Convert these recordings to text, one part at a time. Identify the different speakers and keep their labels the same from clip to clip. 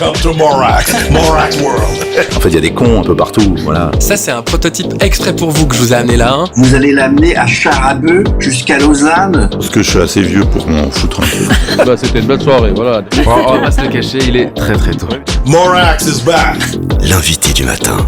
Speaker 1: Welcome to Morak World.
Speaker 2: En fait, il y a des cons un peu partout, voilà.
Speaker 3: Ça, c'est un prototype exprès pour vous que je vous ai amené là. Hein.
Speaker 4: Vous allez l'amener à Charabeu jusqu'à Lausanne.
Speaker 5: Parce que je suis assez vieux pour m'en foutre un peu.
Speaker 6: Bah, c'était une belle soirée, voilà. On va pas se le cacher, il est très très tôt.
Speaker 1: Morax is back.
Speaker 7: L'invité du matin.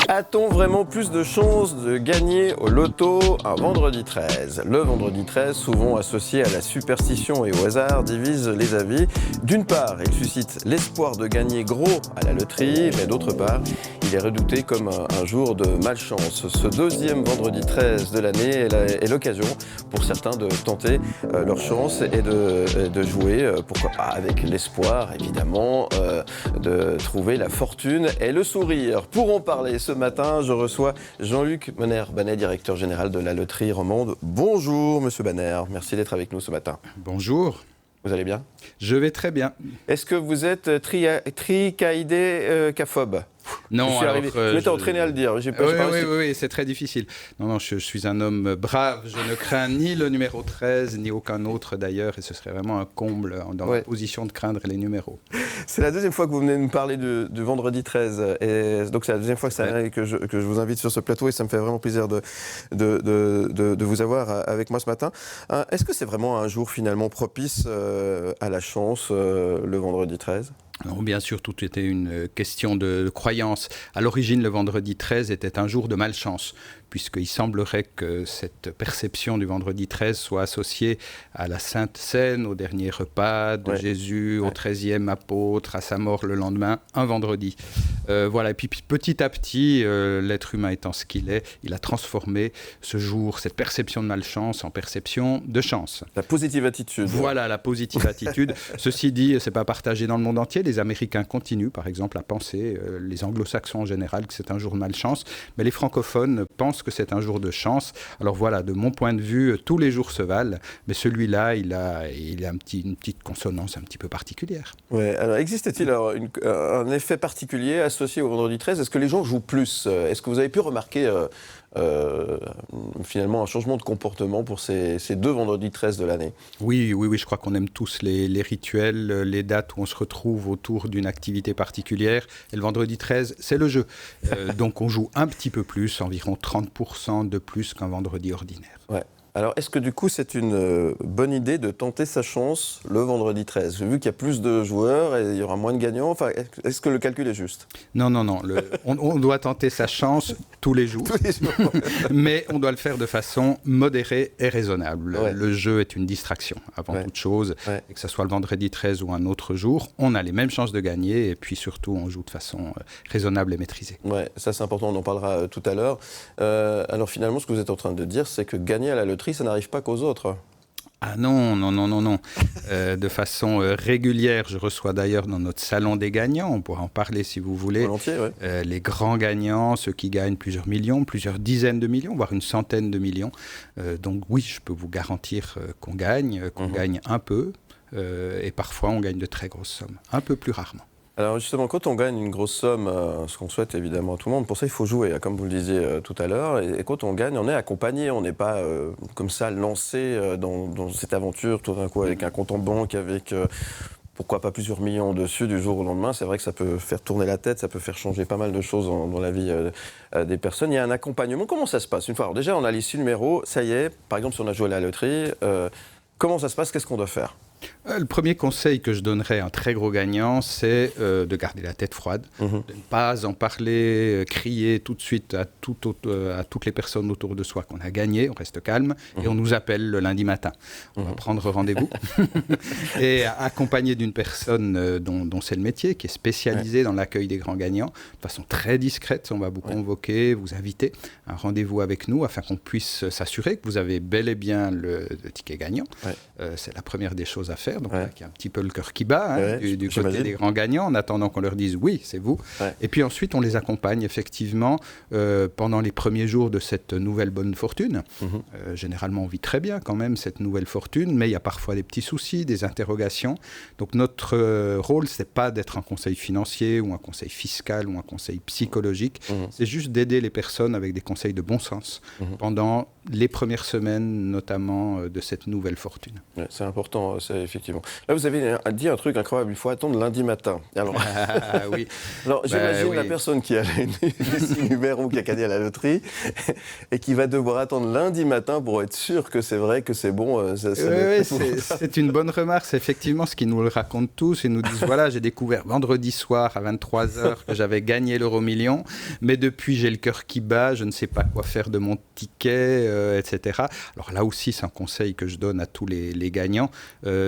Speaker 8: A-t-on vraiment plus de chances de gagner au loto un vendredi 13 ? Le vendredi 13, souvent associé à la superstition et au hasard, divise les avis. D'une part, il suscite l'espoir de gagner gros à la loterie, mais d'autre part, il est redouté comme un jour de malchance. Ce deuxième vendredi 13 de l'année est l'occasion pour certains de tenter leur chance et de jouer, pourquoi pas, avec l'espoir évidemment de trouver la fortune et le sourire. Pour en parler ce matin, je reçois Jean-Luc Menner-Banet, directeur général de la loterie romande. Bonjour Monsieur Banet, merci d'être avec nous ce matin.
Speaker 9: Bonjour.
Speaker 8: Vous allez bien ?
Speaker 9: Je vais très bien.
Speaker 8: Est-ce que vous êtes tricaïdécaphobe ?
Speaker 9: Non,
Speaker 8: je m'étais entraîné à le dire.
Speaker 9: Oui, c'est très difficile. Non, je suis un homme brave. Je ne crains ni le numéro 13, ni aucun autre d'ailleurs. Et ce serait vraiment un comble dans la position de craindre les numéros.
Speaker 8: C'est la deuxième fois que vous venez nous parler du vendredi 13. Et donc c'est la deuxième fois que je vous invite sur ce plateau. Et ça me fait vraiment plaisir de vous avoir avec moi ce matin. Est-ce que c'est vraiment un jour finalement propice à la chance, le vendredi 13 ?
Speaker 9: Alors, bien sûr, tout était une question de croyance. À l'origine, le vendredi 13 était un jour de malchance, puisqu'il semblerait que cette perception du vendredi 13 soit associée à la Sainte Seine, au dernier repas de Jésus, au 13e apôtre, à sa mort le lendemain, un vendredi. Voilà. Et puis petit à petit, l'être humain étant ce qu'il est, il a transformé ce jour, cette perception de malchance, en perception de chance.
Speaker 8: La positive attitude.
Speaker 9: Voilà, la positive attitude. Ceci dit, c'est pas partagé dans le monde entier. Les Américains continuent, par exemple, à penser, les Anglo-Saxons en général, que c'est un jour de malchance, mais les francophones pensent que c'est un jour de chance. Alors voilà, de mon point de vue, tous les jours se valent, mais celui-là, il a une petite consonance un petit peu particulière.
Speaker 8: Ouais, alors existe-t-il un effet particulier associé au vendredi 13 ? Est-ce que les gens jouent plus ? Est-ce que vous avez pu remarquer finalement un changement de comportement pour ces deux vendredis 13 de l'année ?
Speaker 9: Oui, je crois qu'on aime tous les rituels, les dates où on se retrouve autour d'une activité particulière. Et le vendredi 13, c'est le jeu. Donc on joue un petit peu plus, environ 30% de plus qu'un vendredi ordinaire.
Speaker 8: Ouais. Alors, est-ce que du coup, c'est une bonne idée de tenter sa chance le vendredi 13 ? J'ai vu qu'il y a plus de joueurs et il y aura moins de gagnants. Enfin, est-ce que le calcul est juste ?
Speaker 9: Non. On doit tenter sa chance tous les jours. Mais on doit le faire de façon modérée et raisonnable. Ouais. Le jeu est une distraction, avant toute chose. Ouais. Et que ce soit le vendredi 13 ou un autre jour, on a les mêmes chances de gagner. Et puis surtout, on joue de façon raisonnable et maîtrisée.
Speaker 8: Ouais, ça c'est important, on en parlera tout à l'heure. Alors finalement, ce que vous êtes en train de dire, c'est que gagner à la loterie, ça n'arrive pas qu'aux autres.
Speaker 9: Ah non. De façon régulière, je reçois d'ailleurs dans notre salon des gagnants, on pourra en parler si vous voulez.
Speaker 8: Volontiers, ouais.
Speaker 9: Les grands gagnants, ceux qui gagnent plusieurs millions, plusieurs dizaines de millions, voire une centaine de millions. Donc oui, je peux vous garantir qu'on gagne un peu, et parfois on gagne de très grosses sommes, un peu plus rarement.
Speaker 8: Alors justement, quand on gagne une grosse somme, ce qu'on souhaite évidemment à tout le monde, pour ça il faut jouer, comme vous le disiez tout à l'heure, et quand on gagne, on est accompagné, on n'est pas comme ça lancé dans cette aventure tout d'un coup avec un compte en banque, avec pourquoi pas plusieurs millions dessus du jour au lendemain. C'est vrai que ça peut faire tourner la tête, ça peut faire changer pas mal de choses dans la vie des personnes. Il y a un accompagnement, comment ça se passe une fois ? Alors déjà on a les 6 numéros, ça y est, par exemple si on a joué à la loterie, comment ça se passe, qu'est-ce qu'on doit faire ?
Speaker 9: Le premier conseil que je donnerais à un très gros gagnant, c'est de garder la tête froide, de ne pas en parler, crier tout de suite à toutes les personnes autour de soi qu'on a gagné, on reste calme et on nous appelle le lundi matin. On va prendre rendez-vous et accompagné d'une personne dont c'est le métier, qui est spécialisée dans l'accueil des grands gagnants, de façon très discrète. On va vous convoquer, vous inviter à un rendez-vous avec nous afin qu'on puisse s'assurer que vous avez bel et bien le ticket gagnant. C'est la première des choses à faire, donc là, il y a un petit peu le cœur qui bat du côté des grands gagnants, en attendant qu'on leur dise oui, c'est vous. Et puis ensuite, on les accompagne effectivement pendant les premiers jours de cette nouvelle bonne fortune. Généralement, on vit très bien quand même cette nouvelle fortune, mais il y a parfois des petits soucis, des interrogations. Donc notre rôle, c'est pas d'être un conseil financier ou un conseil fiscal ou un conseil psychologique, c'est juste d'aider les personnes avec des conseils de bon sens pendant les premières semaines, notamment, de cette nouvelle fortune.
Speaker 8: Ouais, c'est important, c'est effectivement. Là, vous avez dit un truc incroyable, il faut attendre lundi matin. Alors,
Speaker 9: Oui.
Speaker 8: alors j'imagine
Speaker 9: oui.
Speaker 8: la personne qui a les 6 numéros qui a gagné à la loterie et qui va devoir attendre lundi matin pour être sûr que c'est vrai, que c'est bon.
Speaker 9: C'est une bonne remarque. C'est effectivement ce qu'ils nous le racontent tous. Ils nous disent, voilà, j'ai découvert vendredi soir à 23h que j'avais gagné l'euro-million, mais depuis, j'ai le cœur qui bat, je ne sais pas quoi faire de mon ticket, etc. Alors là aussi, c'est un conseil que je donne à tous les gagnants.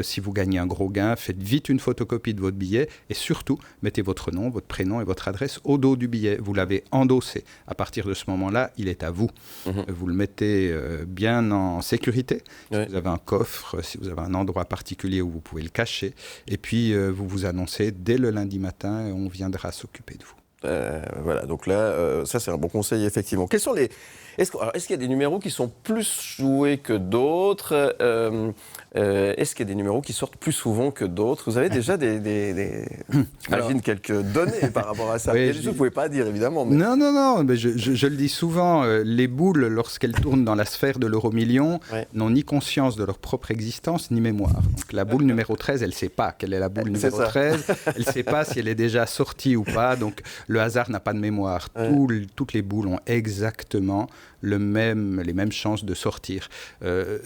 Speaker 9: Si vous gagnez un gros gain, faites vite une photocopie de votre billet et surtout, mettez votre nom, votre prénom et votre adresse au dos du billet. Vous l'avez endossé. À partir de ce moment-là, il est à vous. Vous le mettez bien en sécurité. Si vous avez un coffre, si vous avez un endroit particulier où vous pouvez le cacher. Et puis, vous vous annoncez dès le lundi matin et on viendra s'occuper de vous.
Speaker 8: Voilà, donc là, ça c'est un bon conseil, effectivement. Quels sont les... Est-ce qu'il y a des numéros qui sont plus joués que d'autres Est-ce qu'il y a des numéros qui sortent plus souvent que d'autres? Vous avez déjà j'imagine quelques données par rapport à ça.
Speaker 9: Oui,
Speaker 8: Vous ne pouvez pas dire, évidemment. Mais...
Speaker 9: Non, mais je le dis souvent, les boules, lorsqu'elles tournent dans la sphère de l'euro-million, n'ont ni conscience de leur propre existence, ni mémoire. Donc la boule numéro 13, elle ne sait pas quelle est la boule numéro 13, elle ne sait pas si elle est déjà sortie ou pas, donc le hasard n'a pas de mémoire. Toutes les boules ont exactement les mêmes chances de sortir.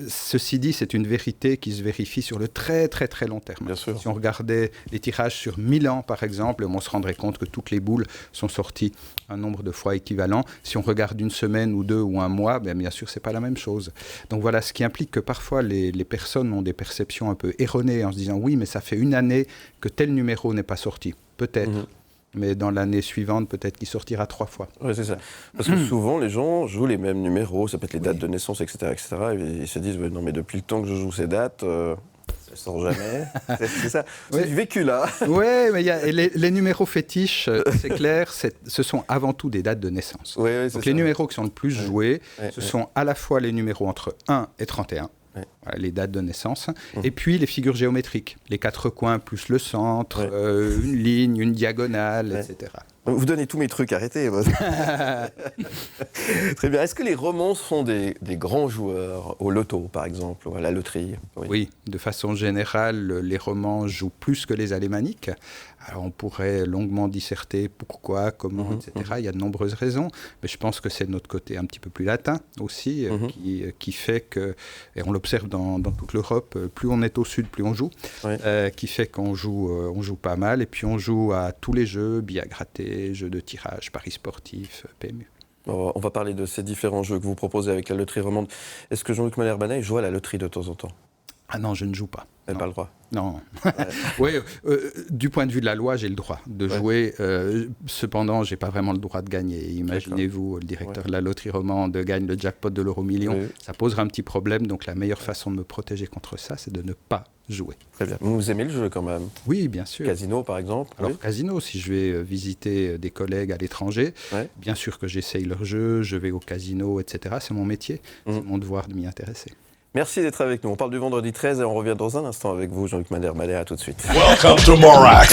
Speaker 9: Ceci dit, c'est une vérité qui se vérifie sur le très très très long terme.
Speaker 8: Bien sûr.
Speaker 9: Si on regardait les tirages sur 1000 ans par exemple, on se rendrait compte que toutes les boules sont sorties un nombre de fois équivalent. Si on regarde une semaine ou 2 ou un mois, bien sûr c'est pas la même chose. Donc voilà, ce qui implique que parfois les personnes ont des perceptions un peu erronées en se disant oui mais ça fait une année que tel numéro n'est pas sorti. Peut-être. Mais dans l'année suivante, peut-être qu'il sortira 3 fois.
Speaker 8: Oui, c'est ça. Parce que souvent, les gens jouent les mêmes numéros, ça peut être les dates de naissance, etc. Et ils se disent, non, mais depuis le temps que je joue ces dates, ça ne sort jamais. C'est ça. C'est du vécu, là.
Speaker 9: Oui, mais les numéros fétiches, c'est clair, ce sont avant tout des dates de naissance. Donc les numéros qui sont le plus joués, ce sont à la fois les numéros entre 1 et 31. Voilà, les dates de naissance, et puis les figures géométriques, les 4 coins plus le centre, une ligne, une diagonale, etc.
Speaker 8: Vous donnez tous mes trucs, arrêtez. Très bien. Est-ce que les romans sont des grands joueurs au loto, par exemple, ou à la loterie?
Speaker 9: Oui, de façon générale, les romans jouent plus que les alémaniques. Alors on pourrait longuement disserter pourquoi, comment, etc. Il y a de nombreuses raisons, mais je pense que c'est notre côté un petit peu plus latin aussi, qui fait que, et on l'observe dans toute l'Europe, plus on est au sud, plus on joue, qui fait qu'on joue pas mal, et puis on joue à tous les jeux, billets à gratter, jeux de tirage, paris sportifs, PMU.
Speaker 8: On va parler de ces différents jeux que vous proposez avec la loterie romande. Est-ce que Jean-Luc Malherbe joue à la loterie de temps en temps?
Speaker 9: Ah non, je ne joue pas.
Speaker 8: Vous n'avez pas le droit?
Speaker 9: Non. Oui, du point de vue de la loi, j'ai le droit de jouer. Cependant, je n'ai pas vraiment le droit de gagner. Imaginez-vous, le directeur de la loterie romande gagne le jackpot de l'euro-million. Ça posera un petit problème. Donc la meilleure façon de me protéger contre ça, c'est de ne pas jouer.
Speaker 8: Très bien. Vous aimez le jeu quand même?
Speaker 9: Oui, bien sûr.
Speaker 8: Casino, par exemple?
Speaker 9: Alors, casino, si je vais visiter des collègues à l'étranger, bien sûr que j'essaye leur jeu, je vais au casino, etc. C'est mon métier, c'est mon devoir de m'y intéresser.
Speaker 8: Merci d'être avec nous. On parle du vendredi 13 et on revient dans un instant avec vous, Jean-Luc Malherbe. À tout de suite.
Speaker 1: Welcome to Morac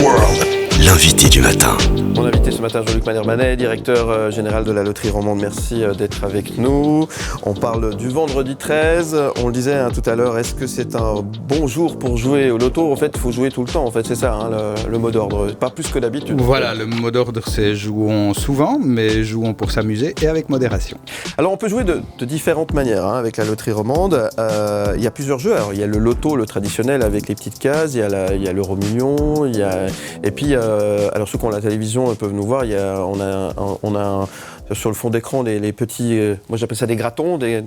Speaker 1: World.
Speaker 7: L'invité du matin.
Speaker 8: Mon invité ce matin, Jean-Luc Malherbe, directeur général de la loterie romande. Merci d'être avec nous. On parle du vendredi 13. On le disait tout à l'heure, est-ce que c'est un bon jour pour jouer au loto? En fait, il faut jouer tout le temps. En fait, c'est ça le mot d'ordre. Pas plus que d'habitude. Voilà,
Speaker 9: le mot d'ordre, c'est jouons souvent, mais jouons pour s'amuser et avec modération.
Speaker 8: Alors, on peut jouer de différentes manières avec la loterie romande. Il y a plusieurs jeux. Alors, il y a le loto, le traditionnel avec les petites cases. Il y a l'euro-million. Et puis, alors ceux qui ont la télévision peuvent nous voir. On a sur le fond d'écran les petits, moi j'appelle ça des grattons, des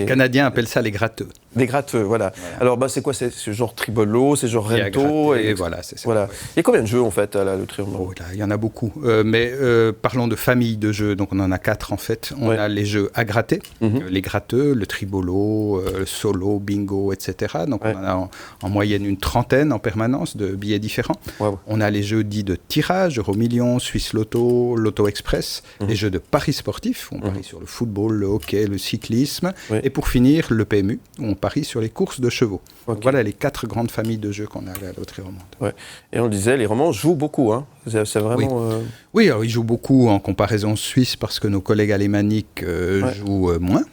Speaker 9: Canadiens appellent ça les gratteux.
Speaker 8: Des gratteux, voilà. Alors c'est quoi? C'est genre Tribolo, c'est genre Rento,
Speaker 9: et voilà, c'est ça.
Speaker 8: Voilà. Ouais. Il y a combien de jeux en fait à la loterie romande?
Speaker 9: Il y en a beaucoup. Mais parlons de famille de jeux. Donc on en a 4 en fait. On a les jeux à gratter, les gratteux, le Tribolo, le solo, bingo, etc. Donc on en a en moyenne une trentaine en permanence de billets différents. On a les jeux dits de tirage, Euro-million, Suisse Loto, Loto Express, les jeux de paris sportifs, où on parie sur le football, le hockey, le cyclisme, et pour finir le PMU, où on parie sur les courses de chevaux. Donc voilà les 4 grandes familles de jeux qu'on a à la loterie romande.
Speaker 8: Et on le disait, les romans jouent beaucoup. C'est vraiment...
Speaker 9: Oui, alors ils jouent beaucoup en comparaison suisse parce que nos collègues alémaniques jouent moins,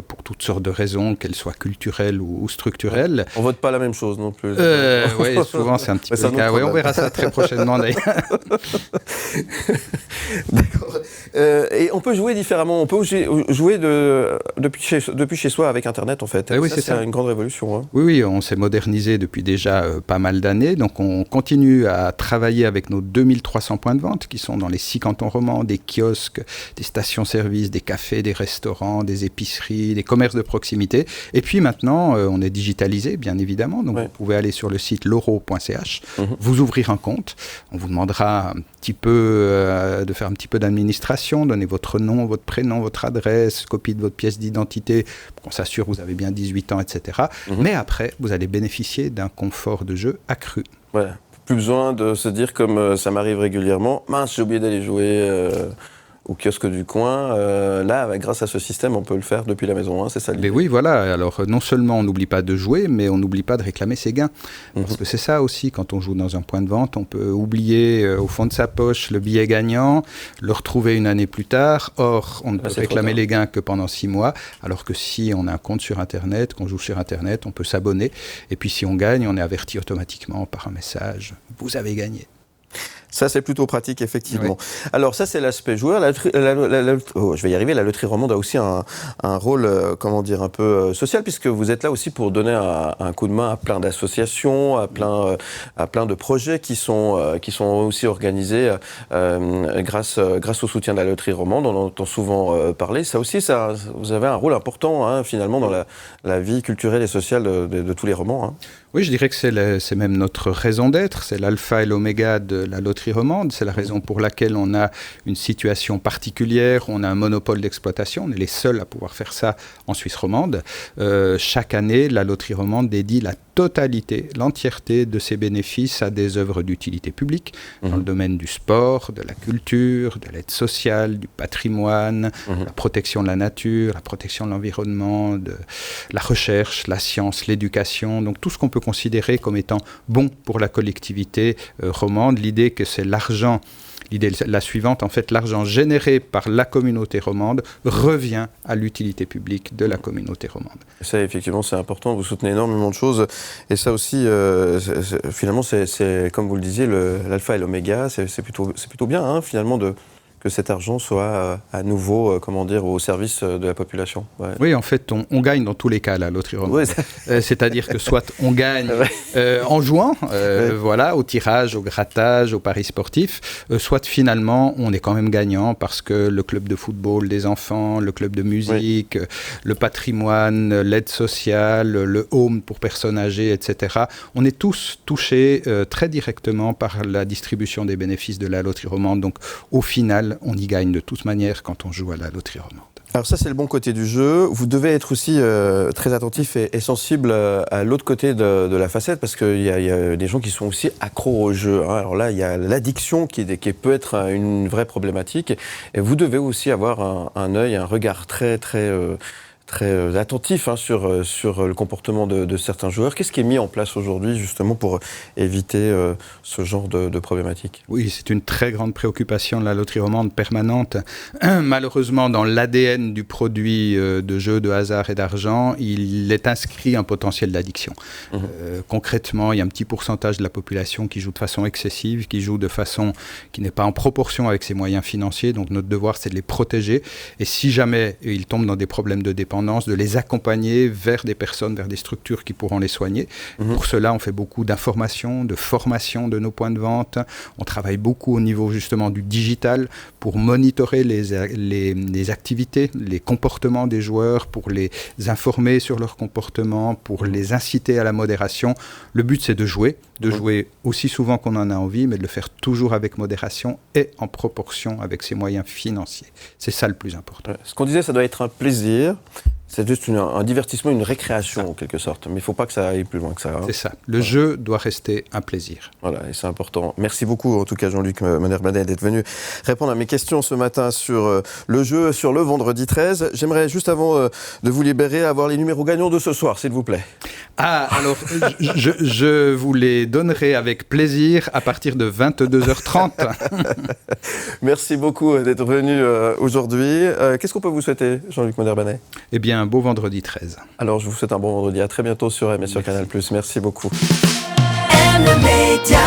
Speaker 9: pour toutes sortes de raisons, qu'elles soient culturelles ou structurelles.
Speaker 8: On vote pas la même chose non plus.
Speaker 9: Oui, souvent c'est un petit peu le cas. Oui, on verra ça très prochainement d'ailleurs.
Speaker 8: D'accord. Et on peut jouer différemment. On peut jouer depuis chez soi avec Internet en fait.
Speaker 9: Oui,
Speaker 8: c'est une grande révolution. Hein.
Speaker 9: Oui, on s'est modernisé depuis déjà pas mal d'années. Donc on continue à travailler avec nos 2300 points de vente qui sont dans les 6 cantons romans, des kiosques, des stations-service, des cafés, des restaurants, des épiceries, des commerces de proximité. Et puis maintenant, on est digitalisé, bien évidemment. Donc vous pouvez aller sur le site loro.ch, vous ouvrir un compte. On vous demandera un petit peu de faire un petit peu d'administration, donner votre nom, votre prénom, votre adresse, copie de votre pièce d'identité, pour qu'on s'assure que vous avez bien 18 ans, etc. Mais après, vous allez bénéficier d'un confort de jeu accru.
Speaker 8: Voilà. Plus besoin de se dire, comme ça m'arrive régulièrement, mince, j'ai oublié d'aller jouer au kiosque du coin. Là, grâce à ce système, on peut le faire depuis la maison. Hein, c'est ça l'idée.
Speaker 9: Mais oui, voilà. Alors, non seulement on n'oublie pas de jouer, mais on n'oublie pas de réclamer ses gains. Parce que c'est ça aussi, quand on joue dans un point de vente, on peut oublier au fond de sa poche le billet gagnant, le retrouver une année plus tard. Or, on ne peut réclamer les gains que pendant 6 mois. Alors que si on a un compte sur Internet, qu'on joue sur Internet, on peut s'abonner. Et puis, si on gagne, on est averti automatiquement par un message. Vous avez gagné.
Speaker 8: Ça, c'est plutôt pratique, effectivement. Oui. Alors, ça, c'est l'aspect joueur. Je vais y arriver. La loterie romande a aussi un rôle, un peu social, puisque vous êtes là aussi pour donner un coup de main à plein d'associations, à plein de projets qui sont aussi organisés grâce au soutien de la loterie romande. On en entend souvent parler. Ça aussi, vous avez un rôle important, hein, finalement, dans la vie culturelle et sociale de tous les romans. Hein.
Speaker 9: Oui, je dirais que c'est même notre raison d'être, c'est l'alpha et l'oméga de la loterie romande, c'est la raison pour laquelle on a une situation particulière, on a un monopole d'exploitation, on est les seuls à pouvoir faire ça en Suisse romande. Chaque année, la loterie romande dédie la totalité, l'entièreté de ses bénéfices à des œuvres d'utilité publique, dans le domaine du sport, de la culture, de l'aide sociale, du patrimoine, la protection de la nature, la protection de l'environnement, de la recherche, la science, l'éducation, donc tout ce qu'on peut considérer comme étant bon pour la collectivité romande. L'idée que c'est l'argent, l'idée la suivante, en fait, l'argent généré par la communauté romande revient à l'utilité publique de la communauté romande.
Speaker 8: Ça, effectivement, c'est important. Vous soutenez énormément de choses. Et ça aussi, finalement, c'est, comme vous le disiez, l'alpha et l'oméga. C'est plutôt bien, hein, finalement, que cet argent soit à nouveau, au service de la population. Ouais.
Speaker 9: Oui, en fait, on gagne dans tous les cas, la loterie romande. C'est-à-dire que soit on gagne en jouant, au tirage, au grattage, au paris sportif, soit finalement, on est quand même gagnant parce que le club de football des enfants, le club de musique, le patrimoine, l'aide sociale, le home pour personnes âgées, etc., on est tous touchés très directement par la distribution des bénéfices de la loterie romande. Donc, au final, on y gagne de toute manière quand on joue à la loterie romande.
Speaker 8: Alors ça, c'est le bon côté du jeu. Vous devez être aussi très attentif et sensible à l'autre côté de la facette, parce qu'il y a des gens qui sont aussi accros au jeu. Hein. Alors là, il y a l'addiction qui peut être une vraie problématique. Et vous devez aussi avoir un œil, un regard très attentif sur le comportement de certains joueurs. Qu'est-ce qui est mis en place aujourd'hui justement pour éviter ce genre de problématiques ?
Speaker 9: Oui, c'est une très grande préoccupation de la loterie romande permanente. Malheureusement, dans l'ADN du produit de jeux de hasard et d'argent, il est inscrit un potentiel d'addiction. Concrètement, il y a un petit pourcentage de la population qui joue de façon excessive, qui joue de façon qui n'est pas en proportion avec ses moyens financiers. Donc notre devoir, c'est de les protéger. Et si jamais ils tombent dans des problèmes de dépendance, de les accompagner vers des personnes, vers des structures qui pourront les soigner. Pour cela, on fait beaucoup d'informations, de formation de nos points de vente. On travaille beaucoup au niveau justement du digital pour monitorer les activités, les comportements des joueurs, pour les informer sur leur comportement, pour les inciter à la modération. Le but, c'est de jouer aussi souvent qu'on en a envie, mais de le faire toujours avec modération et en proportion avec ses moyens financiers. C'est ça le plus important.
Speaker 8: Ce qu'on disait, ça doit être un plaisir. C'est juste un divertissement, une récréation en quelque sorte. Mais il ne faut pas que ça aille plus loin que ça. Hein.
Speaker 9: C'est ça. Le jeu doit rester un plaisir.
Speaker 8: Voilà, et c'est important. Merci beaucoup, en tout cas, Jean-Luc Monnerbanet, d'être venu répondre à mes questions ce matin sur le jeu, sur le vendredi 13. J'aimerais, juste avant de vous libérer, avoir les numéros gagnants de ce soir, s'il vous plaît.
Speaker 9: Ah, alors, je vous les donnerai avec plaisir à partir de 22h30.
Speaker 8: Merci beaucoup d'être venu aujourd'hui. Qu'est-ce qu'on peut vous souhaiter, Jean-Luc Monnerbanet ?
Speaker 9: Eh bien, un beau vendredi 13.
Speaker 8: Alors, je vous souhaite un bon vendredi. À très bientôt sur M et sur Canal+. Merci beaucoup.
Speaker 7: M Média.